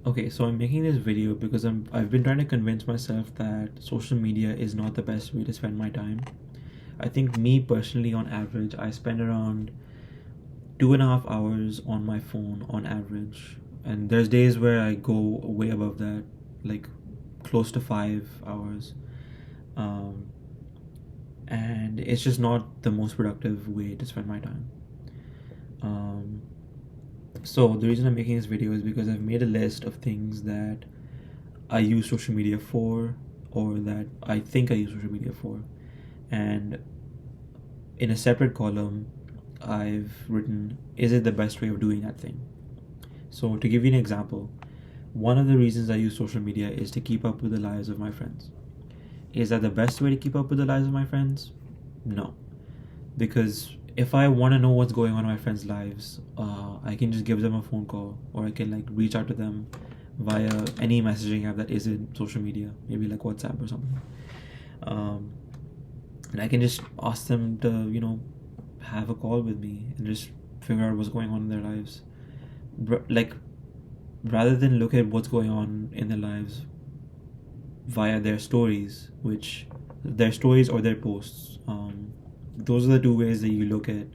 Okay, so I'm making this video because I've been trying to convince myself that social media is not the best way to spend my time. I think me personally, on average, I spend around 2.5 hours on my phone on average, and there's days where I go way above that, like close to 5 hours. Um, and it's just not the most productive way to spend my time. Um, so the reason I'm making this video is because I've made a list of things that I use social media for, or that I think I use social media for. And in a separate column, I've written, is it the best way of doing that thing? So, to give you an example, one of the reasons I use social media is to keep up with the lives of my friends. Is that the best way to keep up with the lives of my friends? No. Because if I want to know what's going on in my friends' lives, I can just give them a phone call, or I can like reach out to them via any messaging app that isn't social media, maybe like WhatsApp or something. And I can just ask them to, have a call with me and just figure out what's going on in their lives. Like, rather than look at what's going on in their lives via their stories, which their stories or their posts. Those are the two ways that you look at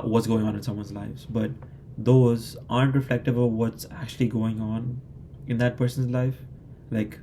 what's going on in someone's lives. But those aren't reflective of what's actually going on in that person's life. Like,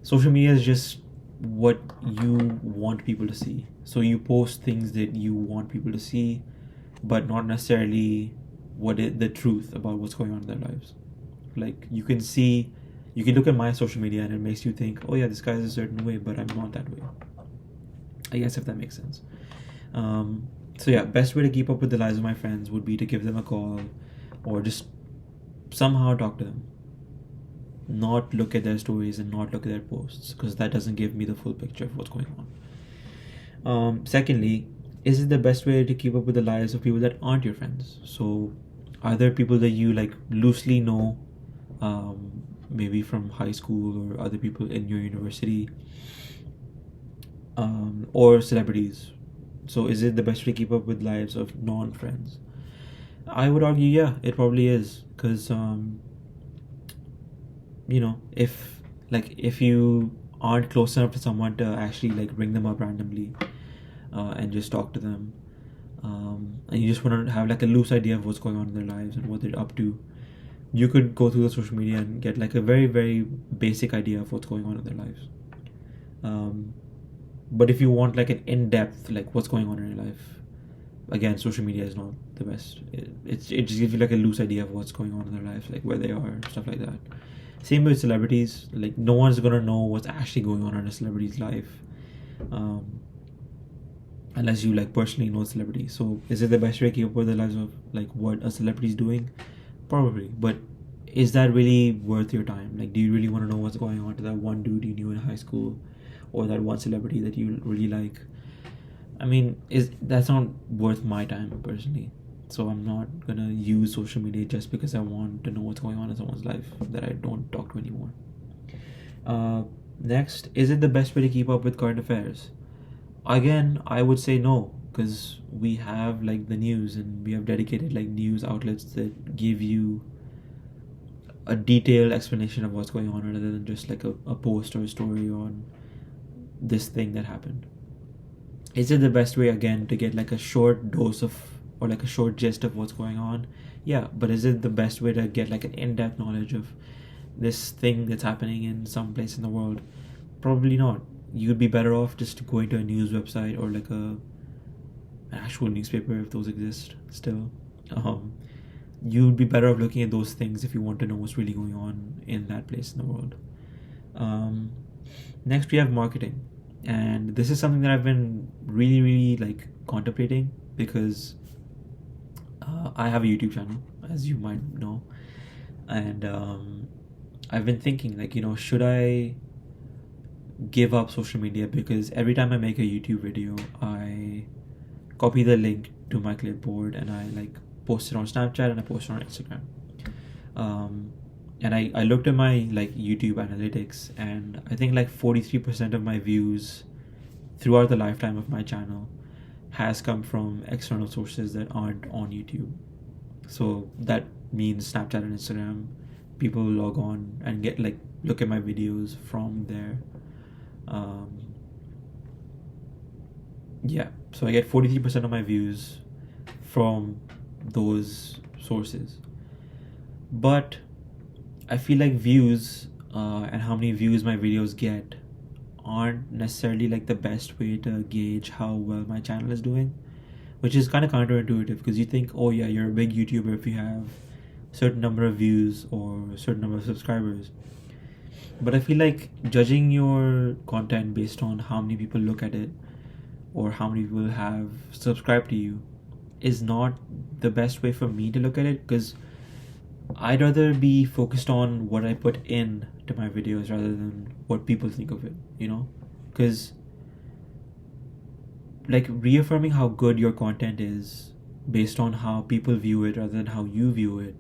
social media is just what you want people to see. So you post things that you want people to see, but not necessarily the truth about what's going on in their lives. Like, you can look at my social media and it makes you think, oh yeah, this guy's a certain way, but I'm not that way. I guess, if that makes sense. So yeah, best way to keep up with the lives of my friends would be to give them a call, or just somehow talk to them. Not look at their stories and not look at their posts, because that doesn't give me the full picture of what's going on. Secondly, is it the best way to keep up with the lives of people that aren't your friends? So are there people that you like loosely know, maybe from high school or other people in your university, or celebrities? So is it the best way to keep up with lives of non-friends? I would argue, yeah, it probably is, because if you aren't close enough to someone to actually like ring them up randomly, and just talk to them, and you just want to have like a loose idea of what's going on in their lives and what they're up to, you could go through the social media and get like a very, very basic idea of what's going on in their lives. But if you want like an in-depth, like what's going on in your life, again, social media is not the best. It just gives you like a loose idea of what's going on in their life, like where they are, stuff like that. Same with celebrities. Like, no one's gonna know what's actually going on in a celebrity's life, unless you like personally know a celebrity. So is it the best way to keep up with the lives of like what a celebrity is doing? Probably. But is that really worth your time? Like, do you really want to know what's going on to that one dude you knew in high school, or that one celebrity that you really like? I mean, that's not worth my time personally. So I'm not gonna use social media just because I want to know what's going on in someone's life that I don't talk to anymore. Next, is it the best way to keep up with current affairs? Again, I would say no, because we have like the news, and we have dedicated like news outlets that give you a detailed explanation of what's going on, rather than just like a post or a story on this thing that happened. Is it the best way, again, to get like a short dose of, or like a short gist of what's going on? Yeah, but is it the best way to get like an in-depth knowledge of this thing that's happening in some place in the world? Probably not. You'd be better off just going to a news website, or like an actual newspaper, if those exist still. You'd be better off looking at those things if you want to know what's really going on in that place in the world. Next, we have marketing. And this is something that I've been really, really like contemplating, because I have a YouTube channel, as you might know. And I've been thinking, like, should I give up social media? Because every time I make a YouTube video, I copy the link to my clipboard and I like post it on Snapchat and I post it on Instagram. And I looked at my like YouTube analytics, and I think like 43% of my views throughout the lifetime of my channel has come from external sources that aren't on YouTube. So that means Snapchat and Instagram, people log on and get like look at my videos from there. um, yeah, so I get 43% of my views from those sources. But I feel like views, and how many views my videos get, aren't necessarily like the best way to gauge how well my channel is doing, which is kind of counterintuitive, because you think, oh yeah, you're a big YouTuber if you have certain number of views or a certain number of subscribers. But I feel like judging your content based on how many people look at it or how many people have subscribed to you is not the best way for me to look at it, because I'd rather be focused on what I put in to my videos rather than what people think of it, you know? Because like reaffirming how good your content is based on how people view it rather than how you view it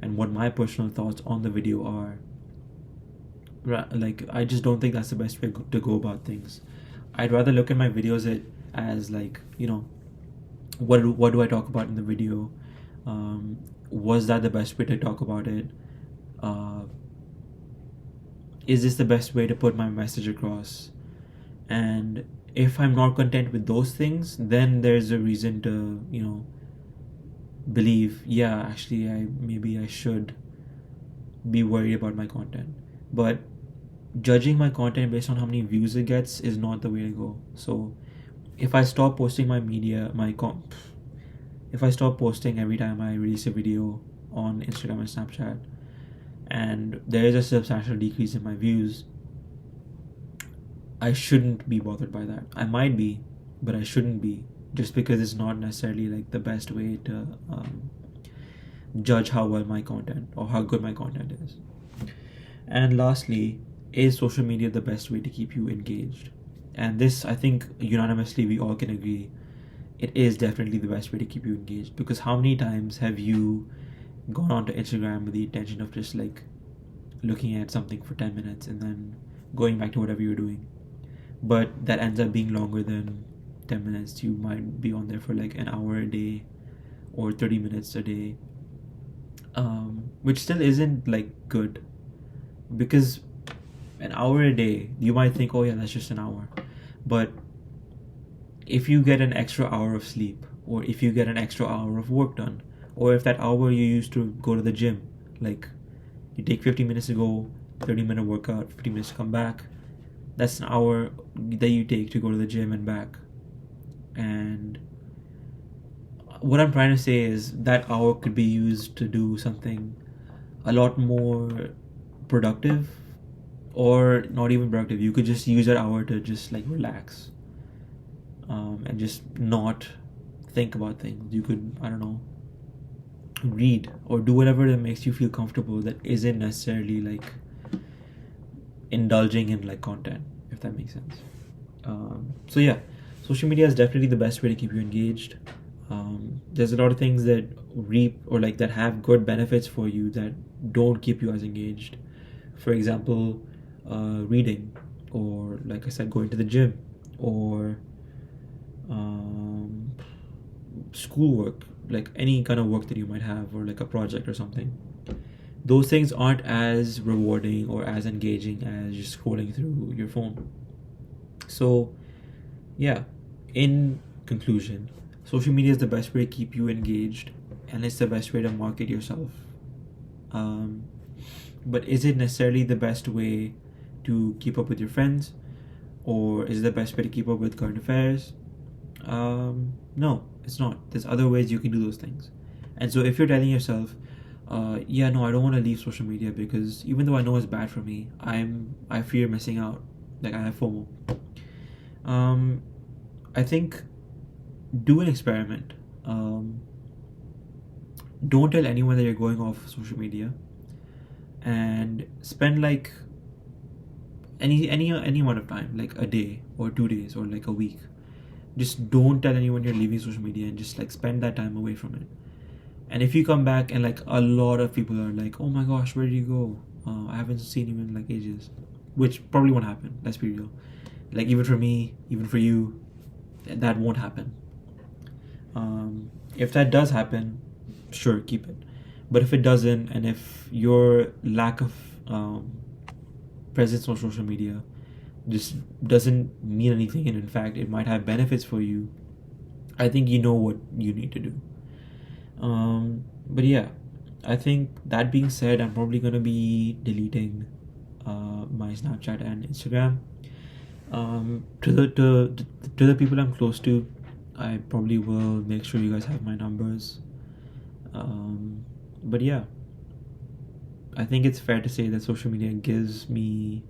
and what my personal thoughts on the video are, like I just don't think that's the best way to go about things. I'd rather look at my videos as like, you know, what do I talk about in the video? Was that the best way to talk about it? Is this the best way to put my message across? And if I'm not content with those things, then there's a reason to, you know, believe, yeah, actually maybe I should be worried about my content. But judging my content based on how many views it gets is not the way to go. So if I stop posting if I stop posting every time I release a video on Instagram and Snapchat, and there is a substantial decrease in my views, I shouldn't be bothered by that. I might be, but I shouldn't be, just because it's not necessarily like the best way to judge how well my content or how good my content is. And lastly, is social media the best way to keep you engaged? And this, I think unanimously we all can agree, it is definitely the best way to keep you engaged. Because how many times have you gone onto Instagram with the intention of just like looking at something for 10 minutes and then going back to whatever you're doing, but that ends up being longer than 10 minutes? You might be on there for like an hour a day or 30 minutes a day, which still isn't like good, because an hour a day, you might think, oh yeah, that's just an hour. But if you get an extra hour of sleep, or if you get an extra hour of work done, or if that hour you used to go to the gym, like you take 50 minutes to go, 30-minute workout, 50 minutes to come back, that's an hour that you take to go to the gym and back. And what I'm trying to say is that hour could be used to do something a lot more productive, or not even productive. You could just use that hour to just like relax, and just not think about things. You could, I don't know, read or do whatever that makes you feel comfortable, that isn't necessarily like indulging in like content, if that makes sense. So yeah, social media is definitely the best way to keep you engaged. There's a lot of things that reap or like that have good benefits for you that don't keep you as engaged. For example, reading, or like I said, going to the gym, or schoolwork, like any kind of work that you might have, or like a project or something. Those things aren't as rewarding or as engaging as just scrolling through your phone. So yeah, in conclusion, social media is the best way to keep you engaged, and it's the best way to market yourself. But is it necessarily the best way to keep up with your friends, or is it the best way to keep up with current affairs? No, it's not. There's other ways you can do those things. And so if you're telling yourself, yeah, no, I don't want to leave social media because even though I know it's bad for me, I fear missing out. Like I have FOMO. I think do an experiment. Don't tell anyone that you're going off social media, and spend like any amount of time, like a day or 2 days or like a week. Just don't tell anyone you're leaving social media, and just like spend that time away from it. And if you come back and like a lot of people are like, oh my gosh, where did you go? I haven't seen you in like ages, which probably won't happen. Let's be real. Like even for me, even for you, that won't happen. If that does happen, sure, keep it. But if it doesn't, and if your lack of presence on social media just doesn't mean anything, and in fact it might have benefits for you, I think you know what you need to do. But yeah, I think that being said, I'm probably gonna be deleting my Snapchat and Instagram. To the people I'm close to, I probably will make sure you guys have my numbers. But yeah, I think it's fair to say that social media gives me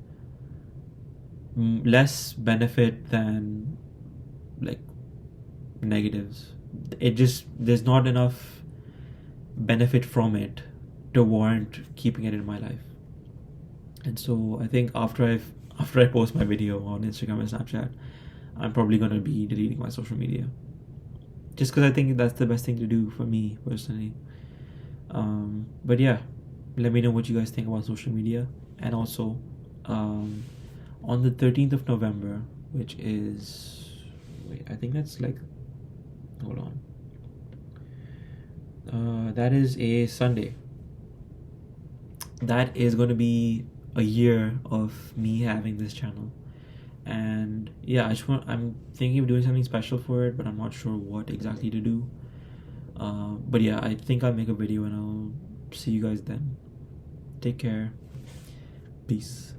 less benefit than like negatives. It just, there's not enough benefit from it to warrant keeping it in my life. And so I think after I post my video on Instagram and Snapchat, I'm probably gonna be deleting my social media, just because I think that's the best thing to do for me personally. But yeah, let me know what you guys think about social media. And also, on the 13th of November, which is, wait, I think that's like, hold on, that is a Sunday. That is going to be a year of me having this channel. And yeah, I'm thinking of doing something special for it, but I'm not sure what exactly to do. But yeah, I think I'll make a video and I'll see you guys then. Take care. Peace.